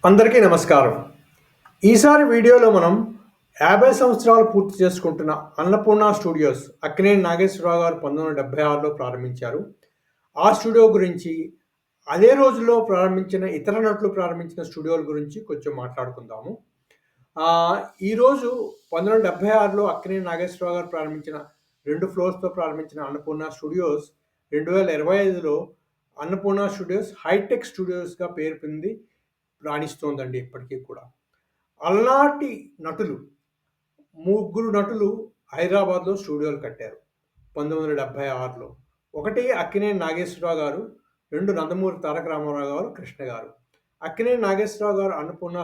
అందరికీ నమస్కారం. ఈసారి వీడియోలో మనం 50 సంవత్సరాలు పూర్తి చేసుకుంటున్న అన్నపూర్ణ స్టూడియోస్ అక్కినేని నాగేశ్వరరావు గారు 1976లో ప్రారంభించారు. ఆ స్టూడియో గురించి, అదే రోజుల్లో ప్రారంభించిన ఇతర నటులు ప్రారంభించిన స్టూడియోల గురించి కొంచెం మాట్లాడుకుందాము. ఈరోజు 1976లో అక్కినేని నాగేశ్వరరావు గారు ప్రారంభించిన 2 ఫ్లోర్స్‌తో ప్రారంభించిన అన్నపూర్ణ స్టూడియోస్ 2025లో అన్నపూర్ణ స్టూడియోస్ హైటెక్ స్టూడియోస్‌గా పేరు పొంది రాణిస్తోందండి ఇప్పటికీ కూడా. అలనాటి నటులు, ముగ్గురు నటులు హైదరాబాద్‌లో స్టూడియోలు కట్టారు 1976లో. ఒకటి అక్కినేని నాగేశ్వరరావు గారు, 2 నందమూరి తారక రామారావు గారు, కృష్ణ గారు. అక్కినేని నాగేశ్వరరావు గారు అన్నపూర్ణ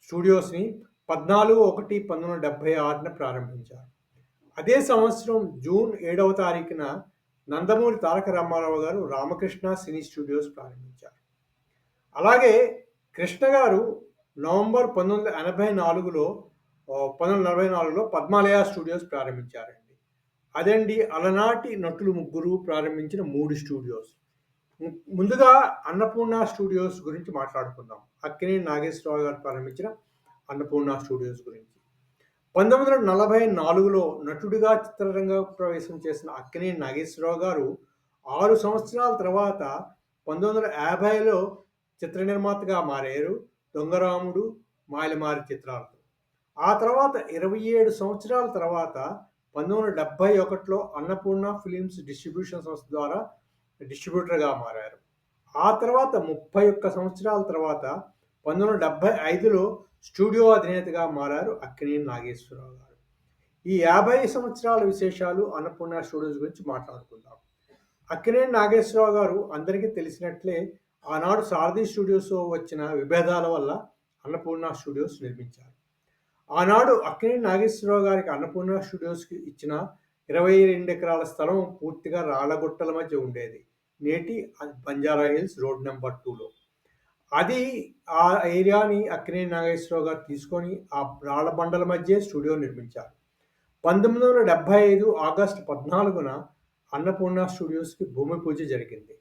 స్టూడియోస్‌ని 14/1/1976న ప్రారంభించారు. అదే సంవత్సరం జూన్ 7వ తారీఖున నందమూరి తారక రామారావు గారు రామకృష్ణ సినీ స్టూడియోస్ ప్రారంభించారు. అలాగే కృష్ణ గారు నవంబర్ 1944లో పద్మాలయ స్టూడియోస్ ప్రారంభించారండి. అదండి అలనాటి నటులు ముగ్గురు ప్రారంభించిన 3 స్టూడియోస్. ముందుగా అన్నపూర్ణ స్టూడియోస్ గురించి మాట్లాడుకుందాం. అక్కినేని నాగేశ్వరరావు గారు ప్రారంభించిన అన్నపూర్ణ స్టూడియోస్ గురించి. 1944లో నటుడిగా చిత్రరంగ ప్రవేశం చేసిన అక్కినేని నాగేశ్వరరావు గారు 6 సంవత్సరాల తర్వాత 1950లో చిత్ర నిర్మాతగా మారారు. 'దొంగరాముడు', 'మాయలమారి' చిత్రాలతో. ఆ తర్వాత 27 సంవత్సరాల తర్వాత 1971లో అన్నపూర్ణ ఫిలిమ్స్ డిస్ట్రిబ్యూషన్ సంస్థ ద్వారా డిస్ట్రిబ్యూటర్‌గా మారారు. ఆ తర్వాత 31 సంవత్సరాల తర్వాత 1975లో స్టూడియో అధినేతగా మారారు అక్కినేని నాగేశ్వరరావు గారు. ఈ 50 సంవత్సరాల విశేషాలు అన్నపూర్ణ స్టూడియోస్ గురించి మాట్లాడుకుందాం. అక్కినేని నాగేశ్వరరావు గారు అందరికీ తెలిసినట్లే ఆనాడు సారథి స్టూడియోస్‌తో వచ్చిన విభేదాల వల్ల అన్నపూర్ణ స్టూడియోస్ నిర్మించారు. ఆనాడు అక్కినేని నాగేశ్వరరావు గారికి అన్నపూర్ణ స్టూడియోస్‌కి ఇచ్చిన 22 ఎకరాల స్థలం పూర్తిగా రాళ్లగుట్టల మధ్య ఉండేది. నేటి బంజారా హిల్స్ రోడ్ నంబర్ 2లో. అది ఆ ఏరియాని అక్కినేని నాగేశ్వరరావు గారు తీసుకొని ఆ రాళ్ల బండల మధ్యే స్టూడియో నిర్మించారు. 1975 ఆగస్టు 14న అన్నపూర్ణ స్టూడియోస్‌కి భూమి పూజ జరిగింది.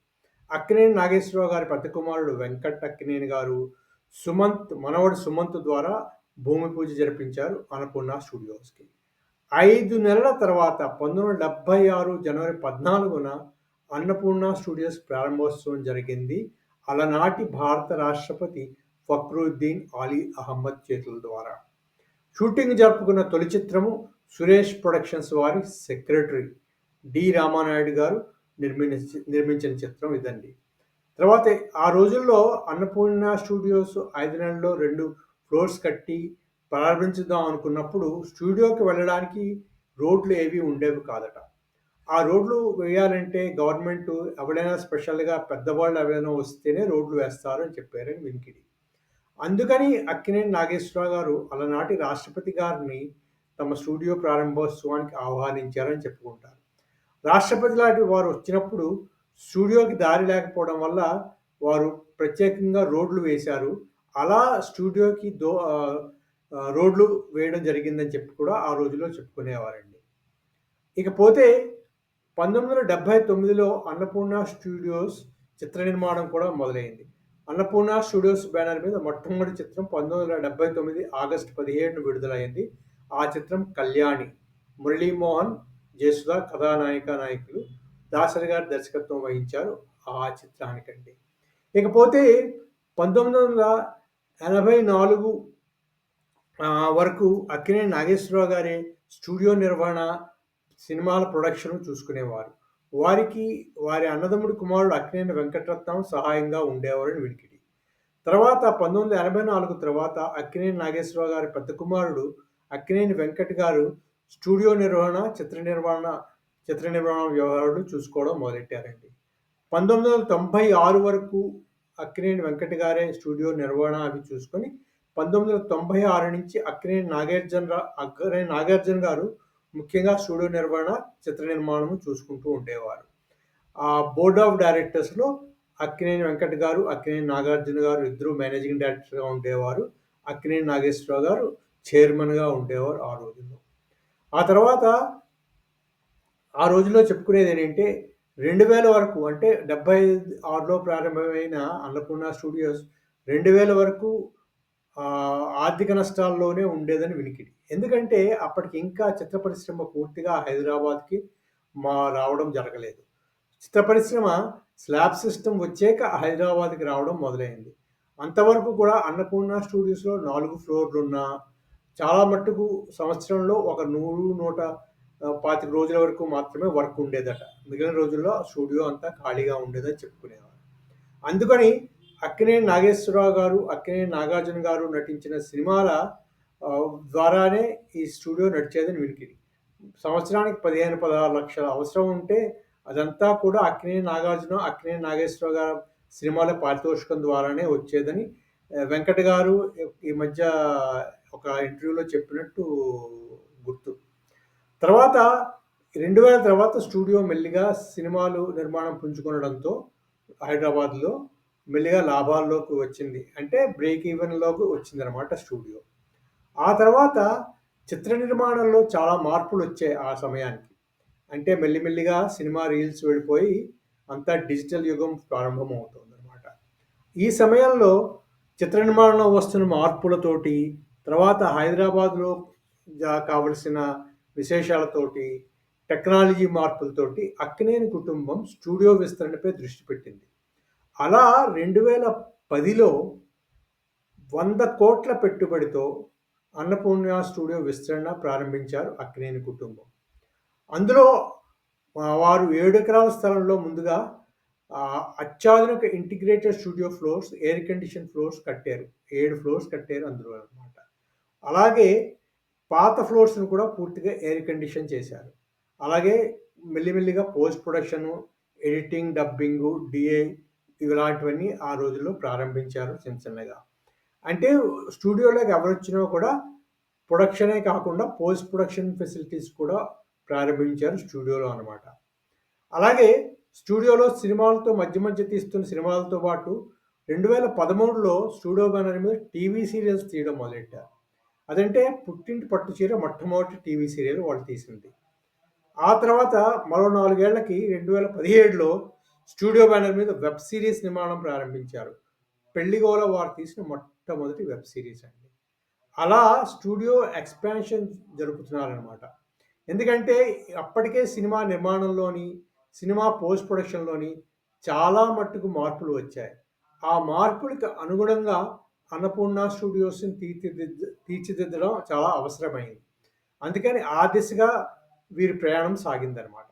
అక్కినేని నాగేశ్వరరావు గారి పెద్ద కుమారుడు వెంకట్ అక్కినేని గారు, మనవడు సుమంత్ ద్వారా భూమి పూజ జరిపించారు అన్నపూర్ణ స్టూడియోస్‌కి. 5 నెలల తర్వాత 1976 జనవరి 14న అన్నపూర్ణ స్టూడియోస్ ప్రారంభోత్సవం జరిగింది. అలనాటి భారత రాష్ట్రపతి ఫక్రుద్దీన్ అలీ అహ్మద్ చేతుల ద్వారా. షూటింగ్ జరుపుకున్న తొలి చిత్రము సురేష్ ప్రొడక్షన్స్ వారి సెక్రటరీ డి. రామానాయుడు గారు నిర్మించిన చిత్రం ఇదండి. తర్వాత ఆ రోజుల్లో అన్నపూర్ణ స్టూడియోస్ 5 నెలల్లో 2 ఫ్లోర్స్ కట్టి ప్రారంభించుదాం అనుకున్నప్పుడు స్టూడియోకి వెళ్ళడానికి రోడ్లు ఏవి ఉండేవి కాదట. ఆ రోడ్లు వేయాలంటే గవర్నమెంట్ ఎవరైనా స్పెషల్‌గా పెద్దవాళ్ళు ఎవరైనా వస్తేనే రోడ్లు వేస్తారు అని చెప్పారని వినికిడి. అందుకని అక్కినేని నాగేశ్వరరావు గారు అలనాటి రాష్ట్రపతి గారిని తమ స్టూడియో ప్రారంభోత్సవానికి ఆహ్వానించారని చెప్పుకుంటారు. రాష్ట్రపతి లాంటి వారు వచ్చినప్పుడు స్టూడియోకి దారి లేకపోవడం వల్ల వారు ప్రత్యేకంగా రోడ్లు వేశారు. అలా స్టూడియోకి రోడ్లు వేయడం జరిగిందని చెప్పి కూడా ఆ రోజుల్లో చెప్పుకునేవారండి. ఇకపోతే 1979లో అన్నపూర్ణ స్టూడియోస్ చిత్ర నిర్మాణం కూడా మొదలైంది. అన్నపూర్ణ స్టూడియోస్ బ్యానర్ మీద మొట్టమొదటి చిత్రం 1979 ఆగస్టు 17న విడుదలైంది. ఆ చిత్రం 'కళ్యాణి'. మురళీమోహన్, జయసుధ నాయకులు. దాసరి గారు దర్శకత్వం వహించారు ఆ చిత్రానికండి. ఇకపోతే 1984 వరకు అక్కినేని నాగేశ్వరరావు గారే స్టూడియో నిర్వహణ, సినిమాల ప్రొడక్షన్ చూసుకునేవారు. వారి అన్నదమ్ముడు కుమారుడు అక్కినేని వెంకటరత్నం సహాయంగా ఉండేవారని వినికిడి. తర్వాత 1984 తర్వాత అక్కినేని నాగేశ్వరరావు గారి పెద్ద కుమారుడు అక్కినేని వెంకట్ గారు స్టూడియో నిర్వహణ, చిత్ర నిర్మాణ వ్యవహారాలు చూసుకోవడం మొదలెట్టారండి. 1996 వరకు అక్కినేని వెంకట్ గారే స్టూడియో నిర్వహణ అవి చూసుకొని 1996 నుంచి అక్కినేని నాగార్జున గారు ముఖ్యంగా స్టూడియో నిర్వహణ, చిత్ర నిర్మాణము చూసుకుంటూ ఉండేవారు. ఆ బోర్డ్ ఆఫ్ డైరెక్టర్స్‌లో అక్కినేని వెంకట్ గారు, అక్కినేని నాగార్జున గారు ఇద్దరు మేనేజింగ్ డైరెక్టర్‌గా ఉండేవారు. అక్కినేని నాగేశ్వరరావు గారు చైర్మన్‌గా ఉండేవారు ఆ రోజుల్లో. ఆ తర్వాత ఆ రోజుల్లో 2000 వరకు ఆర్థిక నష్టాల్లోనే ఉండేదని వినికిడి. ఎందుకంటే అప్పటికి ఇంకా చిత్ర పరిశ్రమ పూర్తిగా హైదరాబాద్‌కి రావడం జరగలేదు. చిత్ర పరిశ్రమ స్లాబ్ సిస్టమ్ వచ్చాక హైదరాబాద్‌కి రావడం మొదలైంది. అంతవరకు కూడా అన్నపూర్ణ స్టూడియోస్‌లో 4 ఫ్లోర్‌లున్నా చాలా మట్టుకు సంవత్సరంలో ఒక 100, 125 రోజుల వరకు మాత్రమే వర్క్ ఉండేదట. మిగిలిన రోజుల్లో స్టూడియో అంతా ఖాళీగా ఉండేదని చెప్పుకునేవారు. అందుకని అక్కినేని నాగేశ్వరరావు గారు, అక్కినేని నాగార్జున గారు నటించిన సినిమాల ద్వారానే ఈ స్టూడియో నడిచేదని వినికిడి. సంవత్సరానికి 15, 16 లక్షల అవసరం ఉంటే అదంతా కూడా అక్కినేని నాగార్జున, అక్కినేని నాగేశ్వరరావు గారి సినిమాల పారితోషికం ద్వారానే వచ్చేదని వెంకట్ గారు ఈ మధ్య ఒక ఇంటర్వ్యూలో చెప్పినట్టు గుర్తు. తర్వాత 2000 తర్వాత స్టూడియో మెల్లిగా సినిమాలు నిర్మాణం పుంజుకొనడంతో హైదరాబాద్‌లో మెల్లిగా లాభాల్లోకి వచ్చింది. అంటే బ్రేక్ ఈవెన్‌లోకి వచ్చిందనమాట స్టూడియో. ఆ తర్వాత చిత్ర నిర్మాణంలో చాలా మార్పులొచ్చాయి ఆ సమయానికి. అంటే మెల్లిమెల్లిగా సినిమా రీల్స్ వెళ్ళిపోయి అంతా డిజిటల్ యుగం ప్రారంభమవుతోందనమాట. ఈ సమయంలో చిత్ర నిర్మాణంలో వస్తున్న మార్పులతోటి, తర్వాత హైదరాబాద్‌లో కావలసిన విశేషాలతోటి, టెక్నాలజీ మార్పులతోటి అక్కినేని కుటుంబం స్టూడియో విస్తరణపై దృష్టి పెట్టింది. అలా 2010లో 100 కోట్ల పెట్టుబడితో అన్నపూర్ణ స్టూడియో విస్తరణ ప్రారంభించారు అక్కినేని కుటుంబం. అందులో వారు 7 ఎకరాల స్థలంలో ముందుగా అత్యాధునిక integrated studio floors, air condition floors కట్టారు. 7 ఫ్లోర్స్ కట్టారు అందులో అనమాట. అలాగే పాత ఫ్లోర్స్‌ని కూడా పూర్తిగా ఎయిర్ కండిషన్ చేశారు. అలాగే మెల్లిమెల్లిగా post production, editing, dubbing, DA ఇలాంటివన్నీ ఆ రోజుల్లో ప్రారంభించారు చిన్న చిన్నగా. అంటే స్టూడియోలోకి ఎవరొచ్చినా కూడా ప్రొడక్షనే కాకుండా పోస్ట్ ప్రొడక్షన్ ఫెసిలిటీస్ కూడా ప్రారంభించారు స్టూడియోలో అనమాట. అలాగే స్టూడియోలో సినిమాలతో మధ్య మధ్య తీస్తున్న సినిమాలతో పాటు 2013లో స్టూడియో బ్యానర్ మీద టీవీ సీరియల్స్ తీయడం మొదలెట్టారు. అదంటే 'పుట్టింటి పట్టుచీర' మొట్టమొదటి టీవీ సీరియల్ వాళ్ళు తీసింది. ఆ తర్వాత మరో 4 ఏళ్లకి 2017లో స్టూడియో బ్యానర్ మీద వెబ్ సీరీస్ నిర్మాణం ప్రారంభించారు. 'పెళ్లిగోల' వారు తీసిన మొట్టమొదటి వెబ్ సీరీస్ అండి. అలా స్టూడియో ఎక్స్‌పాన్షన్ జరుపుతున్నారనమాట. ఎందుకంటే అప్పటికే సినిమా నిర్మాణంలోని, సినిమా పోస్ట్ ప్రొడక్షన్‌లోని చాలా మట్టుకు మార్పులు వచ్చాయి. ఆ మార్పులకి అనుగుణంగా అన్నపూర్ణ స్టూడియోస్‌ని తీర్చిదిద్దడం చాలా అవసరమైంది. అందుకని ఆ దిశగా వీరి ప్రయాణం సాగిందనమాట.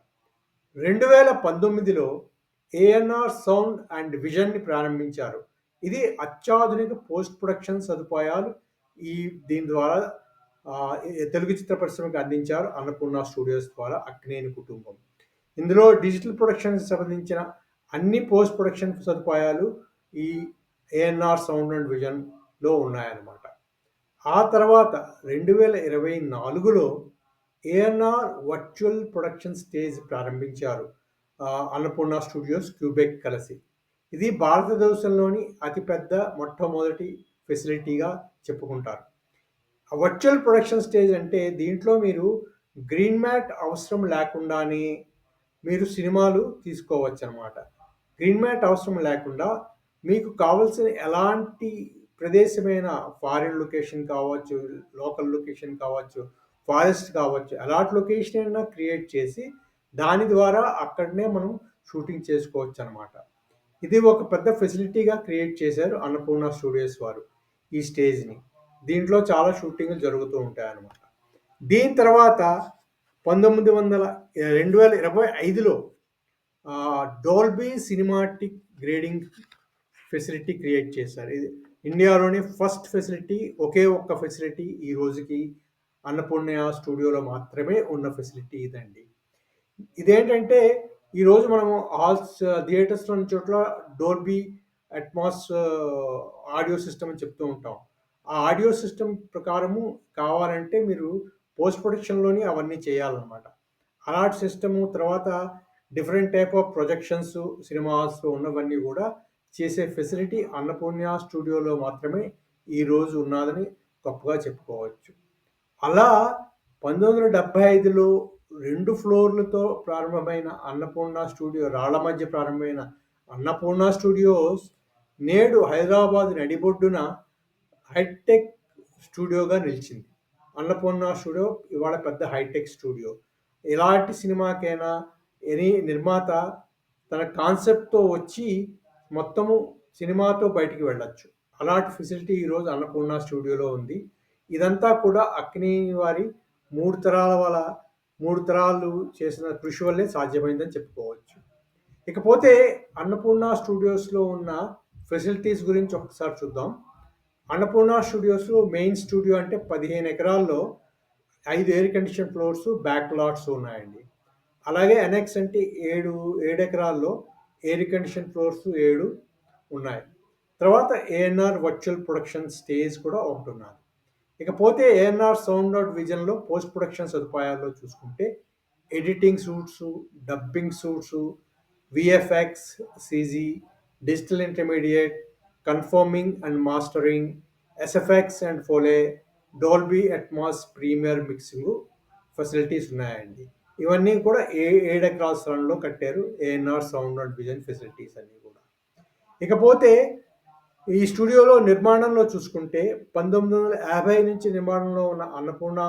2019లో ఏఎన్ఆర్ సౌండ్ అండ్ విజన్‌ని ప్రారంభించారు. ఇది అత్యాధునిక పోస్ట్ ప్రొడక్షన్ సదుపాయాలు దీని ద్వారా తెలుగు చిత్ర పరిశ్రమకు అందించారు అన్నపూర్ణ స్టూడియోస్ ద్వారా అక్కినేని కుటుంబం. ఇందులో డిజిటల్ ప్రొడక్షన్‌కి సంబంధించిన అన్ని పోస్ట్ ప్రొడక్షన్ సదుపాయాలు ఈ ఏఎన్ఆర్ సౌండ్ అండ్ విజన్‌లో ఉన్నాయన్నమాట. ఆ తర్వాత 2024లో ఏఎన్ఆర్ వర్చువల్ ప్రొడక్షన్ స్టేజ్ ప్రారంభించారు అన్నపూర్ణ స్టూడియోస్, క్యూబెక్ కలిసి. ఇది భారతదేశంలోని అతిపెద్ద మొట్టమొదటి ఫెసిలిటీగా చెప్పుకుంటారు. వర్చువల్ ప్రొడక్షన్ స్టేజ్ అంటే దీంట్లో మీరు గ్రీన్ మ్యాట్ అవసరం లేకుండానే మీరు సినిమాలు తీసుకోవచ్చనమాట. గ్రీన్ మ్యాట్ అవసరం లేకుండా మీకు కావాల్సిన ఎలాంటి ప్రదేశమైన ఫారిన్ లొకేషన్ కావచ్చు, లోకల్ లొకేషన్ కావచ్చు, ఫారెస్ట్ కావచ్చు, ఎలాంటి లొకేషన్ అయినా క్రియేట్ చేసి దాని ద్వారా అక్కడనే మనం షూటింగ్ చేసుకోవచ్చనమాట. ఇది ఒక పెద్ద ఫెసిలిటీగా క్రియేట్ చేశారు అన్నపూర్ణ స్టూడియోస్ వారు ఈ స్టేజ్‌ని. దీంట్లో చాలా షూటింగ్‌లు జరుగుతూ ఉంటాయన్నమాట. దీని తర్వాత 2025లో Dolby cinematic grading facility create చేశారు. ఇది ఇండియాలోనే ఫస్ట్ ఫెసిలిటీ, ఒకే ఒక్క ఫెసిలిటీ ఈ రోజుకి అన్నపూర్ణ స్టూడియోలో మాత్రమే ఉన్న ఫెసిలిటీ ఇదండి. ఇదేంటంటే ఈరోజు మనము థియేటర్స్‌లోని చోట్ల డోల్బీ అట్మాస్ ఆడియో సిస్టమ్ అని చెప్తూ ఉంటాం. ఆ ఆడియో సిస్టమ్ ప్రకారము కావాలంటే మీరు పోస్ట్ ప్రొడక్షన్‌లోని అవన్నీ చేయాలనమాట. అలాంటి సిస్టము తర్వాత డిఫరెంట్ టైప్ ఆఫ్ ప్రొజెక్షన్స్ సినిమాస్‌లో ఉన్నవన్నీ కూడా చేసే ఫెసిలిటీ అన్నపూర్ణ స్టూడియోలో మాత్రమే ఈరోజు ఉన్నాదని గొప్పగా చెప్పుకోవచ్చు. అలా 1975లో 2 ఫ్లోర్‌లతో ప్రారంభమైన అన్నపూర్ణ స్టూడియో, రాళ్ల మధ్య ప్రారంభమైన అన్నపూర్ణ స్టూడియోస్ నేడు హైదరాబాద్ నడిబొడ్డున హైటెక్ స్టూడియోగా నిలిచింది. అన్నపూర్ణ స్టూడియో ఇవాళ పెద్ద హైటెక్ స్టూడియో. ఎలాంటి సినిమాకైనా ఎనీ నిర్మాత తన కాన్సెప్ట్‌తో వచ్చి మొత్తము సినిమాతో బయటికి వెళ్ళొచ్చు. అలాంటి ఫెసిలిటీ ఈరోజు అన్నపూర్ణ స్టూడియోలో ఉంది. ఇదంతా కూడా అక్కినేని వారి 3 తరాలు చేసిన కృషి వల్లే సాధ్యమైందని చెప్పుకోవచ్చు. ఇకపోతే అన్నపూర్ణ స్టూడియోస్‌లో ఉన్న ఫెసిలిటీస్ గురించి ఒకసారి చూద్దాం. అన్నపూర్ణ స్టూడియోస్‌లో మెయిన్ స్టూడియో అంటే 15 ఎకరాల్లో 5 air condition floors, back LADS ఉన్నాయండి. అలాగే ఎనెక్స్ అంటే 7 ఎకరాల్లో ఎయిర్ కండిషన్ ఫ్లోర్స్ 7 ఉన్నాయి. తర్వాత ఏఎన్ఆర్ వర్చువల్ ప్రొడక్షన్ స్టేజ్ కూడా ఒకటున్నది. ఇకపోతే ఏఎన్ఆర్ సౌండ్ అవుట్ విజన్‌లో పోస్ట్ ప్రొడక్షన్ సదుపాయాల్లో చూసుకుంటే editing suites, dubbing suites, VFX, CG, digital intermediate, conforming and mastering, SFX and Foley, Dolby Atmos premier mixing facilities ఉన్నాయండి. ఇవన్నీ కూడా 7 ఎకరాల స్థలంలో కట్టారు ANR sound and vision facilities అన్నీ కూడా. ఇకపోతే ఈ స్టూడియోలో నిర్మాణంలో చూసుకుంటే 1950 నుంచి నిర్మాణంలో ఉన్న అన్నపూర్ణ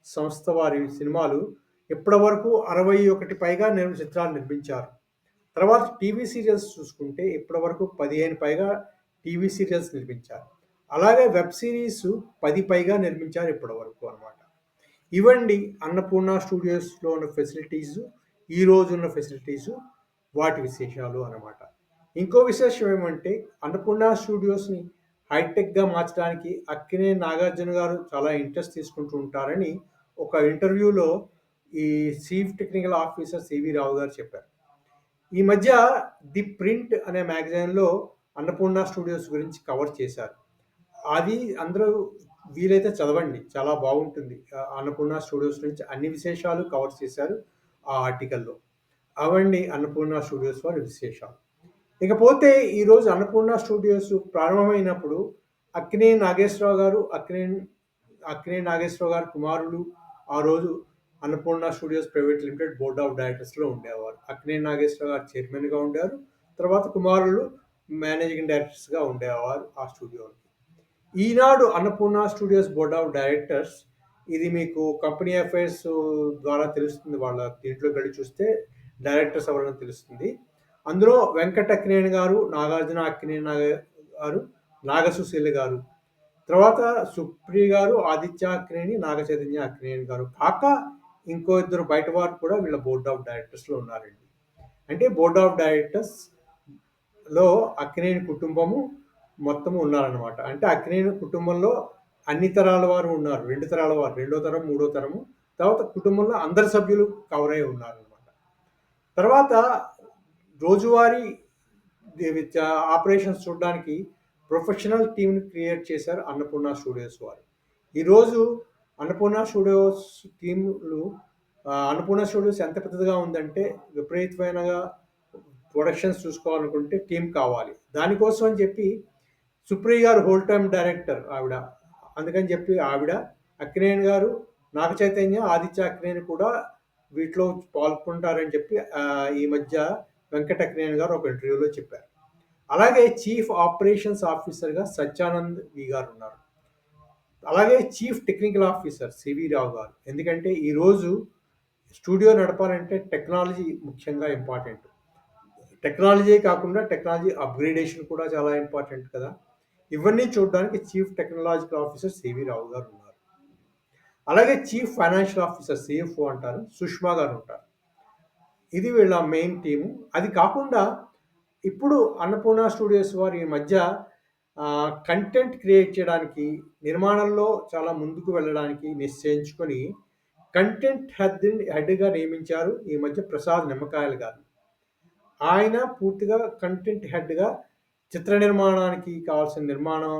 సంస్థ వారి సినిమాలు ఇప్పటి వరకు 61 పైగా చిత్రాలు నిర్మించారు. తర్వాత టీవీ సీరియల్స్ చూసుకుంటే ఇప్పటి వరకు 15 పైగా టీవీ సీరియల్స్ నిర్మించారు. అలాగే వెబ్ సిరీస్ 10 పైగా నిర్మించారు ఇప్పటి వరకు అనమాట. ఇవండి అన్నపూర్ణ స్టూడియోస్లో ఉన్న ఫెసిలిటీస్, ఈ రోజు ఉన్న ఫెసిలిటీస్, వాటి విశేషాలు అన్నమాట. ఇంకో విశేషం ఏమంటే అన్నపూర్ణ స్టూడియోస్ని హైటెక్గా మార్చడానికి అక్కినేని నాగార్జున గారు చాలా ఇంట్రెస్ట్ తీసుకుంటూ ఉంటారని ఒక ఇంటర్వ్యూలో ఈ చీఫ్ టెక్నికల్ ఆఫీసర్ సివి రావు గారు చెప్పారు. ఈ మధ్య ది ప్రింట్ అనే మ్యాగజైన్లో అన్నపూర్ణ స్టూడియోస్ గురించి కవర్ చేశారు. అది అందరూ వీలైతే చదవండి, చాలా బాగుంటుంది. అన్నపూర్ణ స్టూడియోస్ నుంచి అన్ని విశేషాలు కవర్ చేశారు ఆ ఆర్టికల్లో. అవండి అన్నపూర్ణ స్టూడియోస్ వారి విశేషాలు. ఇకపోతే ఈరోజు అన్నపూర్ణ స్టూడియోస్ ప్రారంభమైనప్పుడు అక్కినేని నాగేశ్వరరావు గారు, అక్కినేని నాగేశ్వరరావు గారి కుమారులు ఆ రోజు Annapurna studios private limited board of డైరెక్టర్స్లో ఉండేవారు. అక్కినేని నాగేశ్వరరావు గారు చైర్మన్గా ఉండేవారు. తర్వాత కుమారులు మేనేజింగ్ డైరెక్టర్స్గా ఉండేవారు ఆ స్టూడియోకి. ఈనాడు Annapurna studios board of directors, ఇది మీకు కంపెనీ అఫైర్స్ ద్వారా తెలుస్తుంది. వాళ్ళ దీంట్లో గడి చూస్తే డైరెక్టర్స్ ఎవరని తెలుస్తుంది. అందులో వెంకట అక్కినేని గారు, నాగార్జున అక్కినేని గారు, నాగసుశీల గారు, తర్వాత సుప్రియ గారు, ఆదిత్య అక్కినేని, నాగ చైతన్య అక్కినేని గారు కాక ఇంకో ఇద్దరు బయట వారు కూడా వీళ్ళ బోర్డ్ ఆఫ్ డైరెక్టర్స్లో ఉన్నారండి. అంటే బోర్డ్ ఆఫ్ డైరెక్టర్స్లో అక్కినేని కుటుంబము మొత్తము ఉన్నారనమాట. అంటే అక్కినేని కుటుంబంలో అన్ని తరాల వారు ఉన్నారు. 2 తరాల వారు, రెండో తరం, మూడో తరము, తర్వాత కుటుంబంలో అందరి సభ్యులు కవర్ అయి ఉన్నారనమాట. తర్వాత రోజువారీ ఆపరేషన్స్ చూడడానికి ప్రొఫెషనల్ టీమ్ని క్రియేట్ చేశారు అన్నపూర్ణ స్టూడియోస్ వారు. ఈరోజు అన్నపూర్ణ స్టూడియోస్ టీంలు అన్నపూర్ణ స్టూడియోస్ ఎంత పెద్దదిగా ఉందంటే విపరీతమైనగా ప్రొడక్షన్స్ చూసుకోవాలనుకుంటే టీం కావాలి. దానికోసం అని చెప్పి సుప్రియ గారు హోల్ టైమ్ డైరెక్టర్ ఆవిడ. అందుకని చెప్పి ఆవిడ, అక్కినేని గారు, నాగ చైతన్య, ఆదిత్య అక్కినేని కూడా వీటిలో పాల్గొంటారని చెప్పి ఈ మధ్య వెంకట అక్కినేని గారు ఒక ఇంటర్వ్యూలో చెప్పారు. అలాగే చీఫ్ ఆపరేషన్స్ ఆఫీసర్గా సత్యానంద్ వి గారు ఉన్నారు. అలాగే చీఫ్ టెక్నికల్ ఆఫీసర్ సివి రావు గారు. ఎందుకంటే ఈరోజు స్టూడియో నడపాలంటే టెక్నాలజీ ముఖ్యంగా ఇంపార్టెంట్. టెక్నాలజీ కాకుండా టెక్నాలజీ అప్గ్రేడేషన్ కూడా చాలా ఇంపార్టెంట్ కదా. ఇవన్నీ చూడడానికి చీఫ్ టెక్నాలజికల్ ఆఫీసర్ సివి రావు గారు ఉన్నారు. అలాగే చీఫ్ ఫైనాన్షియల్ ఆఫీసర్ సిఎఫ్ఓ అంటారు, సుష్మా గారు ఉంటారు. ఇది వీళ్ళ మెయిన్ టీము. అది కాకుండా ఇప్పుడు అన్నపూర్ణ స్టూడియోస్ వారు ఈ మధ్య కంటెంట్ క్రియేట్ చేయడానికి, నిర్మాణంలో చాలా ముందుకు వెళ్ళడానికి నిశ్చయించుకొని కంటెంట్ హెడ్గా నియమించారు ఈ మధ్య ప్రసాద్ నిమ్మకాయలు గారు. ఆయన పూర్తిగా కంటెంట్ హెడ్గా చిత్ర నిర్మాణానికి కావాల్సిన నిర్మాణం,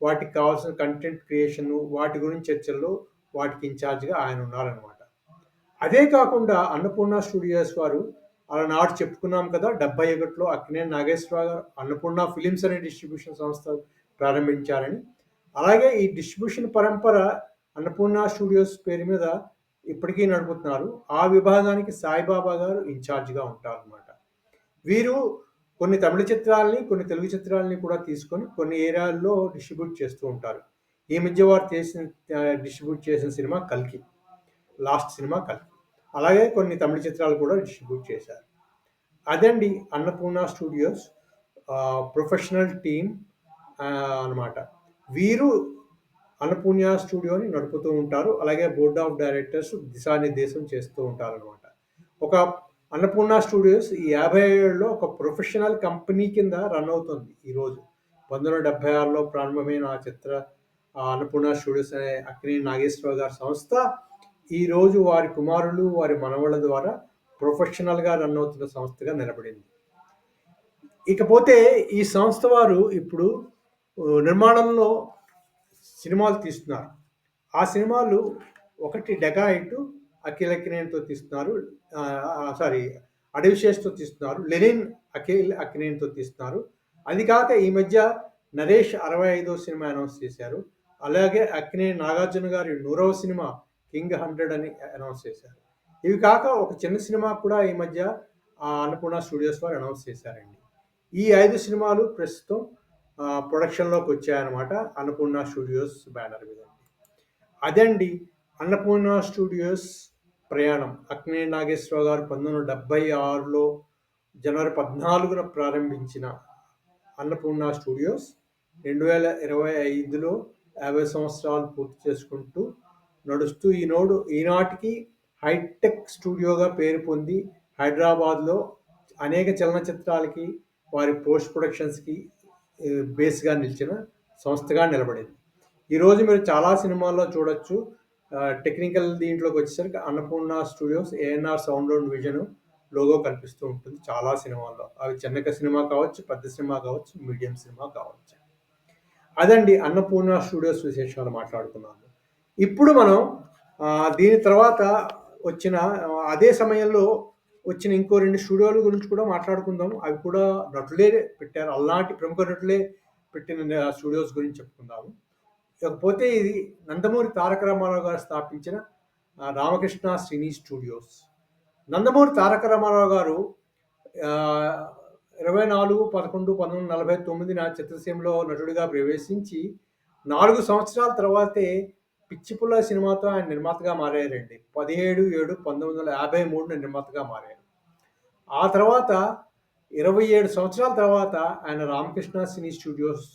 వాటికి కావాల్సిన కంటెంట్ క్రియేషన్, వాటి గురించి చర్చల్లో వాటికి ఇన్ఛార్జ్గా ఆయన ఉన్నారనమాట. అదే కాకుండా అన్నపూర్ణ స్టూడియోస్ వారు నాడు చెప్పుకున్నాం కదా, 71లో అక్కినేని నాగేశ్వరరావు గారు అన్నపూర్ణ ఫిలిమ్స్ అనే డిస్ట్రిబ్యూషన్ సంస్థ ప్రారంభించారని. అలాగే ఈ డిస్ట్రిబ్యూషన్ పరంపర అన్నపూర్ణ స్టూడియోస్ పేరు మీద ఇప్పటికీ నడుపుతున్నారు. ఆ విభాగానికి సాయిబాబా గారు ఇన్ఛార్జ్గా ఉంటారన్నమాట. వీరు కొన్ని తమిళ చిత్రాల్ని, కొన్ని తెలుగు చిత్రాల్ని కూడా తీసుకొని కొన్ని ఏరియాల్లో డిస్ట్రిబ్యూట్ చేస్తూ ఉంటారు. ఈ మధ్య వారు డిస్ట్రిబ్యూట్ చేసిన సినిమా 'కల్కి'. లాస్ట్ సినిమా 'కల్కి'. అలాగే కొన్ని తమిళ చిత్రాలు కూడా డిస్ట్రిబ్యూట్ చేశారు. అదండి అన్నపూర్ణ స్టూడియోస్ ప్రొఫెషనల్ టీమ్ అనమాట. వీరు అన్నపూర్ణ స్టూడియోని నడుపుతూ ఉంటారు. అలాగే బోర్డ్ ఆఫ్ డైరెక్టర్స్ దిశానిర్దేశం చేస్తూ ఉంటారనమాట. ఒక అన్నపూర్ణ స్టూడియోస్ ఈ 50 ఏళ్లలో ఒక ప్రొఫెషనల్ కంపెనీ కింద రన్ అవుతుంది ఈరోజు. 1976లో ప్రారంభమైన అన్నపూర్ణ స్టూడియోస్ అనే అక్కినేని నాగేశ్వరరావు గారి సంస్థ ఈరోజు వారి కుమారులు, వారి మనవళ్ళ ద్వారా ప్రొఫెషనల్‌గా రన్ అవుతున్న సంస్థగా నిలబడింది. ఇకపోతే ఈ సంస్థ వారు ఇప్పుడు నిర్మాణంలో సినిమాలు తీస్తున్నారు. ఆ సినిమాలు ఒకటి 'డెకాయిట్' అఖిల్ అక్కినేనితో తీస్తున్నారు. సారీ 'అడవిశేష్'తో తీస్తున్నారు. 'లెనిన్' అఖిల్ అక్కినేనితో తీస్తున్నారు. అది కాక ఈ మధ్య నరేష్ 65వ సినిమా అనౌన్స్ చేశారు. అలాగే అక్కినేని నాగార్జున గారి 100వ సినిమా 'కింగ్ 100' అని అనౌన్స్ చేశారు. ఇవి కాక ఒక చిన్న సినిమా కూడా ఈ మధ్య అన్నపూర్ణ స్టూడియోస్ వారు అనౌన్స్ చేశారండి. ఈ 5 సినిమాలు ప్రస్తుతం ప్రొడక్షన్‌లోకి వచ్చాయన్నమాట అన్నపూర్ణ స్టూడియోస్ బ్యానర్ మీద. అదండి అన్నపూర్ణ స్టూడియోస్ ప్రయాణం. అక్కినేని నాగేశ్వరరావు గారు 1976లో జనవరి 14న ప్రారంభించిన అన్నపూర్ణ స్టూడియోస్ 2025లో 50 సంవత్సరాలు పూర్తి చేసుకుంటూ నడుస్తూ ఈనాటికి హైటెక్ స్టూడియోగా పేరు పొంది హైదరాబాద్లో అనేక చలనచిత్రాలకి వారి పోస్ట్ ప్రొడక్షన్స్‌కి బేస్‌గా నిలిచిన సంస్థగా నిలబడింది. ఈరోజు మీరు చాలా సినిమాల్లో చూడొచ్చు. టెక్నికల్ దీంట్లోకి వచ్చేసరికి Annapurna studios ANR sound and vision logo కనిపిస్తూ ఉంటుంది చాలా సినిమాల్లో. అవి చిన్న సినిమా కావచ్చు, పెద్ద సినిమా కావచ్చు, మీడియం సినిమా కావచ్చు. అదండి అన్నపూర్ణ స్టూడియోస్ విశేషాలు మాట్లాడుకున్నాము. ఇప్పుడు మనం దీని తర్వాత వచ్చిన అదే సమయంలో వచ్చిన ఇంకో 2 స్టూడియోల గురించి కూడా మాట్లాడుకుందాం. అవి కూడా నటులే పెట్టారు. అలాంటి ప్రముఖ నటులే పెట్టిన స్టూడియోస్ గురించి చెప్పుకుందాము. ఇకపోతే ఇది నందమూరి తారక రామారావు గారు స్థాపించిన రామకృష్ణ సినీ స్టూడియోస్. నందమూరి తారక రామారావు గారు 24/11/1949 చిత్రసీమలో నటుడిగా ప్రవేశించి 4 సంవత్సరాల తర్వాతే పిచ్చిపుల్ల సినిమాతో ఆయన నిర్మాతగా మారారండి. 17/7/1953 నిర్మాతగా మారారు. ఆ తర్వాత 27 సంవత్సరాల తర్వాత ఆయన రామకృష్ణ సినీ స్టూడియోస్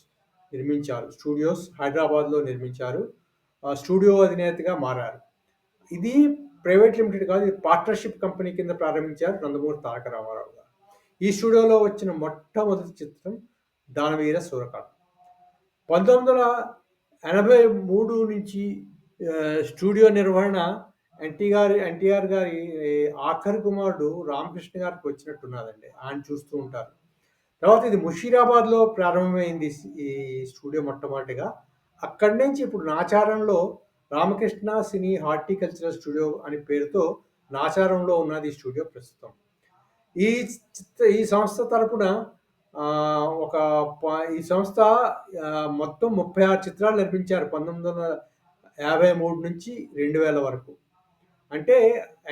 నిర్మించారు. స్టూడియోస్ హైదరాబాద్లో నిర్మించారు. స్టూడియో అధినేతగా మారారు. ఇది ప్రైవేట్ లిమిటెడ్ కాదు, ఇది పార్ట్నర్షిప్ కంపెనీ కింద ప్రారంభించారు నందమూరి తారక రామారావు గారు. ఈ స్టూడియోలో వచ్చిన మొట్టమొదటి చిత్రం దానవీర సూరకర్ణ. 1983 నుంచి స్టూడియో నిర్వహణ ఎన్టీఆర్ గారి ఆఖరి కుమారుడు రామకృష్ణ గారికి వచ్చినట్టున్నదండి. ఆయన చూస్తూ ఉంటారు. తర్వాత ఇది ముషీరాబాద్లో ప్రారంభమైంది ఈ స్టూడియో మొట్టమొదటిగా. అక్కడి నుంచి ఇప్పుడు నాచారంలో రామకృష్ణ సినీ హార్టికల్చరల్ స్టూడియో అనే పేరుతో నాచారంలో ఉన్నది ఈ స్టూడియో ప్రస్తుతం. ఈ సంస్థ తరపున ఈ సంస్థ మొత్తం 36 చిత్రాలు నిర్మించారు 1953 నుంచి 2000 వరకు. అంటే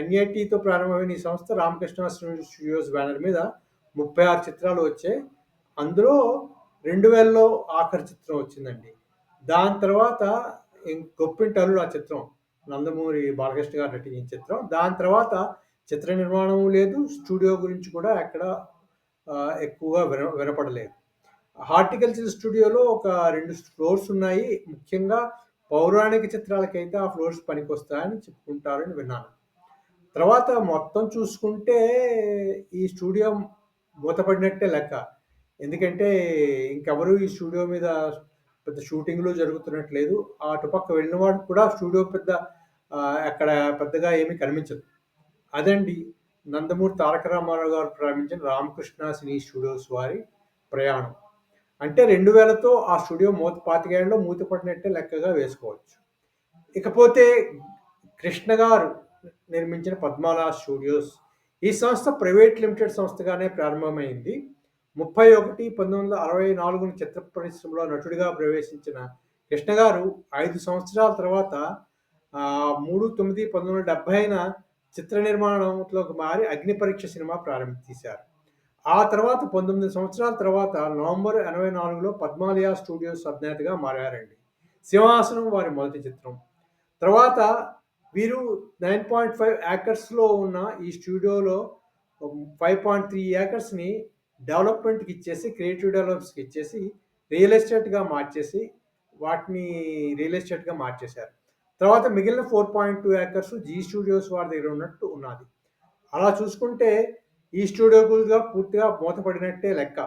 ఎన్ఐటీతో ప్రారంభమైన ఈ సంస్థ రామకృష్ణ స్టూడియోస్ బ్యానర్ మీద 36 చిత్రాలు వచ్చాయి. అందులో 2000లో ఆఖరి చిత్రం వచ్చిందండి. దాని తర్వాత గొప్పింటి అల్లుడు ఆ చిత్రం నందమూరి బాలకృష్ణ గారు నటించిన చిత్రం. దాని తర్వాత చిత్ర నిర్మాణం లేదు, స్టూడియో గురించి కూడా ఎక్కడ ఎక్కువగా వినపడలేదు. హార్టికల్చర్ స్టూడియోలో ఒక 2 ఫ్లోర్స్ ఉన్నాయి. ముఖ్యంగా పౌరాణిక చిత్రాలకైతే ఆ ఫ్లోర్స్ పనికొస్తాయని చెప్పుకుంటారని విన్నాను. తర్వాత మొత్తం చూసుకుంటే ఈ స్టూడియో మూతపడినట్టే లెక్క. ఎందుకంటే ఇంకెవరు ఈ స్టూడియో మీద పెద్ద షూటింగ్‌లు జరుగుతున్నట్లేదు. అటుపక్క వెళ్ళిన వాడికి కూడా స్టూడియో అక్కడ పెద్దగా ఏమీ కనిపించదు. అదండి నందమూరి తారక రామారావు గారు ప్రారంభించిన రామకృష్ణ సినీ స్టూడియోస్ వారి ప్రయాణం. అంటే 2000తో ఆ స్టూడియో 25 ఏళ్లలో మూతపడినట్టే లెక్కగా వేసుకోవచ్చు. ఇకపోతే కృష్ణ గారు నిర్మించిన పద్మాలా స్టూడియోస్. ఈ సంస్థ ప్రైవేట్ లిమిటెడ్ సంస్థగానే ప్రారంభమైంది. 31/1964 చిత్ర పరిశ్రమలో నటుడిగా ప్రవేశించిన కృష్ణ గారు 5 సంవత్సరాల తర్వాత 3/9/1970న చిత్ర నిర్మాణంలోకి మారి అగ్నిపరీక్ష సినిమా తీశారు. ఆ తర్వాత 19 సంవత్సరాల తర్వాత నవంబర్ 84లో పద్మాలయ స్టూడియోస్ అధినేతగా మారారండి. 'సింహాసనం' వారి మొదటి చిత్రం. తర్వాత వీరు 9.5 ఏకర్స్‌లో ఉన్న ఈ స్టూడియోలో 5.3 ఏకర్స్‌ని డెవలప్‌మెంట్‌కి ఇచ్చేసి, క్రియేటివ్ డెవలపర్స్‌కి ఇచ్చేసి, రియల్ ఎస్టేట్‌గా మార్చేసి, వాటిని రియల్ ఎస్టేట్‌గా మార్చేశారు. తర్వాత మిగిలిన 4.2 ఏకర్స్ జీ స్టూడియోస్ వారి దగ్గర ఉన్నట్టు ఉన్నాది. అలా చూసుకుంటే ఈ స్టూడియో కూడా పూర్తిగా మూతపడినట్టే లెక్క.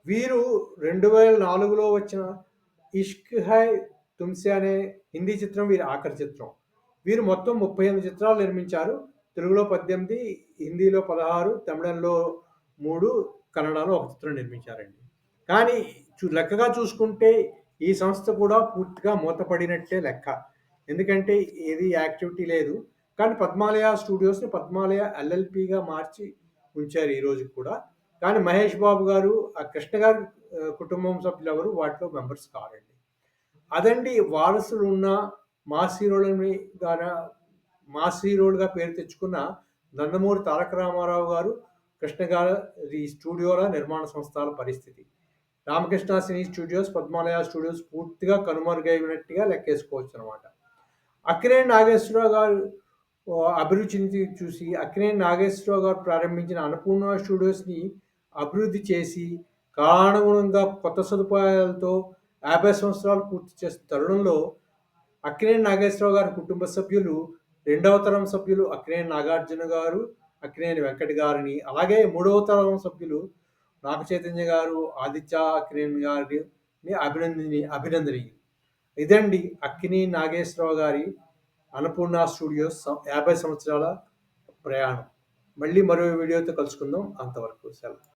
వీరు 2004లో వచ్చిన 'ఇష్క్ హై తుమ్సే' అనే హిందీ చిత్రం వీరి ఆఖరి చిత్రం. వీరు మొత్తం 38 చిత్రాలు నిర్మించారు. తెలుగులో 18, హిందీలో 16, తమిళంలో 3, కన్నడలో ఒక చిత్రం నిర్మించారండి. కానీ లెక్కగా చూసుకుంటే ఈ సంస్థ కూడా పూర్తిగా మూతపడినట్టే లెక్క. ఎందుకంటే ఏది యాక్టివిటీ లేదు. కానీ పద్మాలయ స్టూడియోస్‌ని పద్మాలయ ఎల్ఎల్‌పిగా మార్చి ఉంచారు ఈ రోజుకి కూడా. కానీ మహేష్ బాబు గారు, ఆ కృష్ణ గారి కుటుంబం సభ్యులెవరు వాటిలో మెంబర్స్ కారండి. అదండి వారసులున్న మాస్ హీరోలని గాన మాస్ హీరోలుగా పేరు తెచ్చుకున్న నందమూరి తారక రామారావు గారు, కృష్ణ గారి స్టూడియోల నిర్మాణ సంస్థల పరిస్థితి. రామకృష్ణ సినీ స్టూడియోస్, పద్మాలయ స్టూడియోస్ పూర్తిగా కనుమరుగైనట్టుగా లెక్కేసుకోవచ్చనమాట. అక్కినేని నాగేశ్వరరావు గారు అభిరుచిని చూసి అక్కినేని నాగేశ్వరరావు గారు ప్రారంభించిన అన్నపూర్ణ స్టూడియోస్‌ని అభివృద్ధి చేసి, కాలానుగుణంగా కొత్త సదుపాయాలతో 50 సంవత్సరాలు పూర్తి చేస్తున్న తరుణంలో అక్కినేని నాగేశ్వరరావు గారి కుటుంబ సభ్యులు, రెండవ తరం సభ్యులు అక్కినేని నాగార్జున గారు, అక్కినేని వెంకట్ గారిని, అలాగే మూడవ తరం సభ్యులు నాగ చైతన్య గారు, ఆదిత్య అక్కినేని గారిని అభినందనీయులు. ఇదండి అక్కినేని నాగేశ్వరరావు గారి అన్నపూర్ణ స్టూడియోస్ 50 సంవత్సరాల ప్రయాణం. మళ్ళీ మరో వీడియోతో కలుసుకుందాం. అంతవరకు సెలవు.